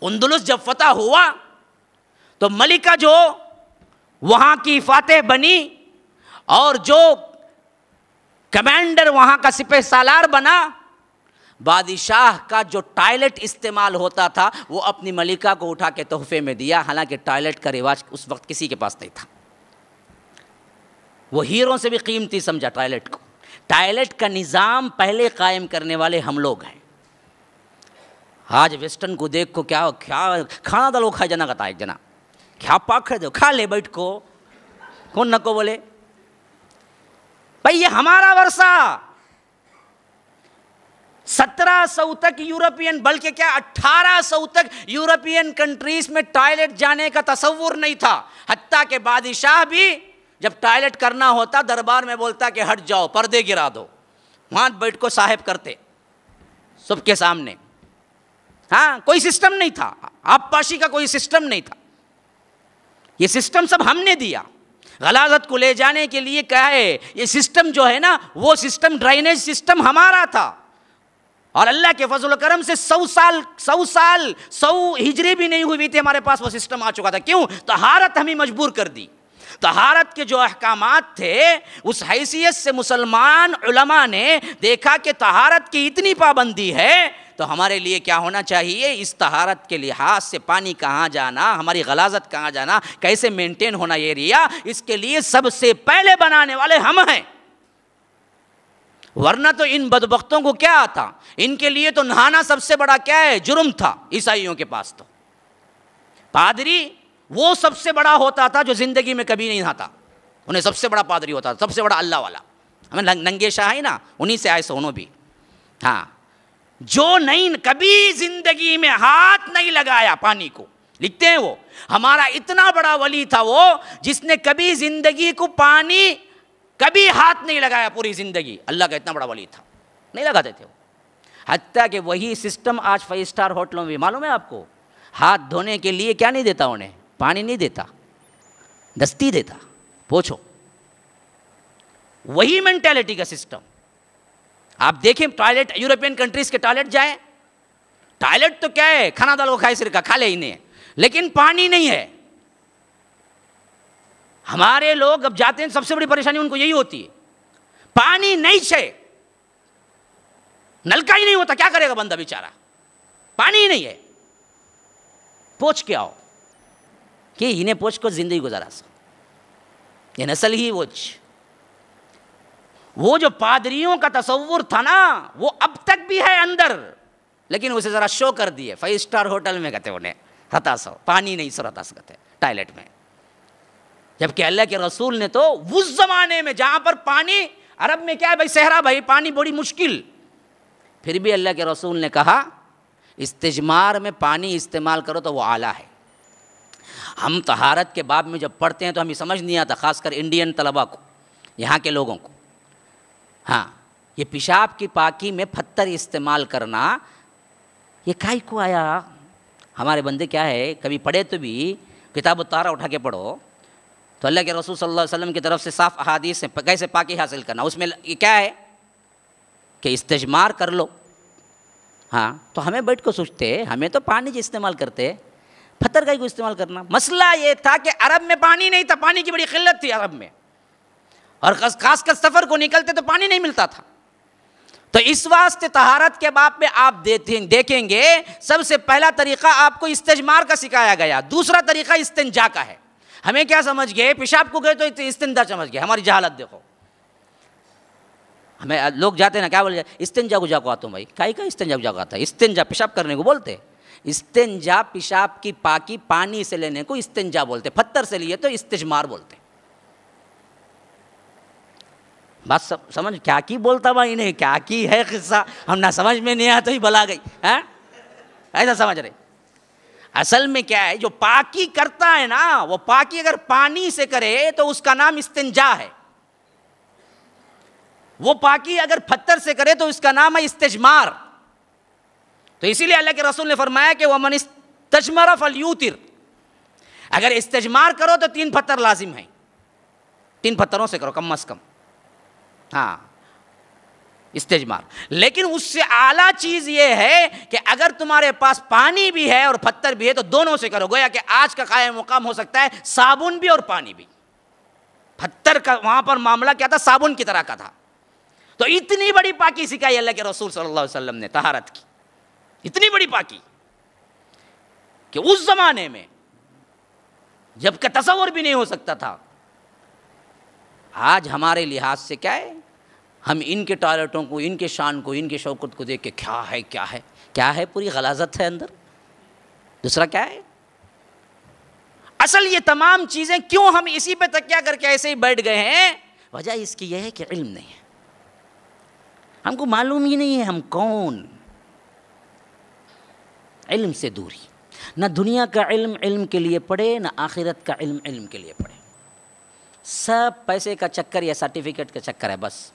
اندلس جب فتح ہوا تو ملکہ جو وہاں کی فاتح بنی اور جو کمانڈر وہاں کا سپہ سالار بنا، بادشاہ کا جو ٹائلٹ استعمال ہوتا تھا وہ اپنی ملکہ کو اٹھا کے تحفے میں دیا، حالانکہ ٹائلٹ کا رواج اس وقت کسی کے پاس نہیں تھا۔ وہ ہیروں سے بھی قیمتی سمجھا ٹائلٹ کو۔ ٹائلٹ کا نظام پہلے قائم کرنے والے ہم لوگ ہیں۔ آج ویسٹرن کو دیکھ کو کیا کھانا دلو کھائے جنا کہتا ہے جنا کیا پاک دو کھا لے بیٹھ کو کون نہ کو بولے بھائی یہ ہمارا ورثہ 1700 تک یورپین بلکہ کیا 1800 تک یورپین کنٹریز میں ٹائلٹ جانے کا تصور نہیں تھا، حتیٰ کہ بادشاہ بھی جب ٹائلٹ کرنا ہوتا دربار میں بولتا کہ ہٹ جاؤ پردے گرا دو، وہاں بیٹھ کو صاحب کرتے سب کے سامنے۔ ہاں کوئی سسٹم نہیں تھا، آپ پاشی کا کوئی سسٹم نہیں تھا، یہ سسٹم سب ہم نے دیا۔ غلاظت کو لے جانے کے لیے کیا ہے یہ سسٹم جو ہے نا وہ سسٹم ڈرینیج سسٹم ہمارا تھا، اور اللہ کے فضل و کرم سے 100 ہجری بھی نہیں ہوئی تھی ہمارے پاس وہ سسٹم آ چکا تھا۔ کیوں؟ طہارت ہمیں مجبور کر دی۔ طہارت کے جو احکامات تھے اس حیثیت سے مسلمان علماء نے دیکھا کہ طہارت کی اتنی پابندی ہے تو ہمارے لیے کیا ہونا چاہیے، اس طہارت کے لحاظ سے پانی کہاں جانا، ہماری غلاظت کہاں جانا، کیسے مینٹین ہونا ایریا، اس کے لیے سب سے پہلے بنانے والے ہم ہیں۔ ورنہ تو ان بدبختوں کو کیا آتا، ان کے لیے تو نہانا سب سے بڑا کیا ہے جرم تھا عیسائیوں کے پاس۔ تو پادری وہ سب سے بڑا ہوتا تھا جو زندگی میں کبھی نہیں نہاتا، انہیں سب سے بڑا پادری ہوتا تھا، سب سے بڑا اللہ والا۔ ہمیں ننگے شاہ ہے نا، انہی سے آئے سونو بھی۔ ہاں جو نہیں کبھی زندگی میں ہاتھ نہیں لگایا پانی کو، لکھتے ہیں وہ ہمارا اتنا بڑا ولی تھا وہ جس نے کبھی زندگی کو پانی کبھی ہاتھ نہیں لگایا پوری زندگی، اللہ کا اتنا بڑا ولی تھا، نہیں لگاتے تھے وہ۔ حتیٰ کہ وہی سسٹم آج 5 اسٹار ہوٹلوں میں معلوم ہے آپ کو، ہاتھ دھونے کے لیے کیا نہیں دیتا انہیں، پانی نہیں دیتا، دستی دیتا، پوچھو۔ وہی مینٹیلٹی کا سسٹم آپ دیکھیں، ٹوائلٹ یورپین کنٹریز کے ٹوائلٹ جائیں، ٹوائلٹ تو کیا ہے کھانا دال کو کھائے سرکا کھا لے انہیں، لیکن پانی نہیں ہے۔ ہمارے لوگ اب جاتے ہیں سب سے بڑی پریشانی ان کو یہی ہوتی ہے، پانی نہیں ہے، نلکا ہی نہیں ہوتا، کیا کرے گا بندہ بیچارہ، پانی ہی نہیں ہے۔ پوچھ کے آؤ کہ انہیں پوچھ کو زندگی گزارا سو، یہ نسل ہی وہ جو پادریوں کا تصور تھا نا وہ اب تک بھی ہے اندر، لیکن اسے ذرا شو کر دیے 5 اسٹار ہوٹل میں کہتے انہیں رتا سو پانی نہیں سو رتا سو کہتے ٹائلٹ میں، جبکہ اللہ کے رسول نے تو اس زمانے میں جہاں پر پانی عرب میں کیا ہے بھائی صحرا بھائی پانی بڑی مشکل، پھر بھی اللہ کے رسول نے کہا استجمار میں پانی استعمال کرو تو وہ اعلیٰ ہے۔ ہم طہارت کے باب میں جب پڑھتے ہیں تو ہمیں سمجھ نہیں آتا، خاص کر انڈین طلباء کو، یہاں کے لوگوں کو۔ ہاں یہ پیشاب کی پاکی میں پتھر استعمال کرنا یہ کائی کو آیا؟ ہمارے بندے کیا ہے کبھی پڑھے تو بھی کتاب الطہارہ اٹھا کے پڑھو تو اللہ کے رسول صلی اللہ علیہ وسلم کی طرف سے صاف احادیث ہیں کیسے پاکی حاصل کرنا، اس میں یہ کیا ہے کہ استجمار کر لو۔ ہاں تو ہمیں بیٹھ کو سوچتے ہمیں تو پانی جو استعمال کرتے پتھر کا ہی کو استعمال کرنا۔ مسئلہ یہ تھا کہ عرب میں پانی نہیں تھا، پانی کی بڑی قلت تھی عرب میں، اور خاص کر سفر کو نکلتے تو پانی نہیں ملتا تھا۔ تو اس واسطے طہارت کے باب میں آپ دیکھیں گے سب سے پہلا طریقہ آپ کو استجمار کا سکھایا گیا، دوسرا طریقہ استنجا کا ہے۔ ہمیں کیا سمجھ گئے پیشاب کو گئے تو استنجا سمجھ گئے، ہماری جہالت دیکھو۔ ہمیں لوگ جاتے ہیں نا کیا بولے استنجا کو جا کو آتا ہوں بھائی، کائی کا استنجا کو جا کو آتا ہے، استنجا پیشاب کرنے کو بولتے، استنجا پیشاب کی پاکی پانی سے لینے کو استنجا بولتے، پتھر سے لیے تو استجمار بولتے۔ بات سمجھ کیا کی بولتا بھائی نہیں کیا کی ہے قصہ، ہم نہ سمجھ میں نہیں آیا تو ہی بلا گئی، ایسا سمجھ رہے۔ اصل میں کیا ہے جو پاکی کرتا ہے نا وہ پاکی اگر پانی سے کرے تو اس کا نام استنجا ہے، وہ پاکی اگر پتھر سے کرے تو اس کا نام ہے استجمار۔ تو اسی لیے اللہ کے رسول نے فرمایا کہ وَمَنِ اسْتَجْمَرَ فَلْيُوتِرْ، اگر استجمار کرو تو 3 پتھر لازم ہیں، 3 پتھروں سے کرو کم از کم۔ ہاں استجمار. لیکن اس سے اعلیٰ چیز یہ ہے کہ اگر تمہارے پاس پانی بھی ہے اور پتھر بھی ہے تو دونوں سے کرو. گویا کہ آج کا قائم مقام ہو سکتا ہے صابن بھی اور پانی بھی. پتھر کا وہاں پر معاملہ کیا تھا؟ صابن کی طرح کا تھا. تو اتنی بڑی پاکی سکھائی اللہ کے رسول صلی اللہ علیہ وسلم نے طہارت کی. اتنی بڑی پاکی کہ اس زمانے میں جب کا تصور بھی نہیں ہو سکتا تھا. آج ہمارے لحاظ سے کیا ہے؟ ہم ان کے ٹوائلٹوں کو، ان کے شان کو، ان کے شوکت کو دیکھ کے کیا ہے پوری غلاظت ہے اندر. دوسرا کیا ہے؟ اصل یہ تمام چیزیں کیوں ہم اسی پہ تکیہ کر کے ایسے ہی بیٹھ گئے ہیں؟ وجہ اس کی یہ ہے کہ علم نہیں ہے. ہم کو معلوم ہی نہیں ہے ہم کون. علم سے دوری. نہ دنیا کا علم علم کے لیے پڑھے، نہ آخرت کا علم علم کے لیے پڑھے. سب پیسے کا چکر یا سرٹیفکیٹ کا چکر ہے بس.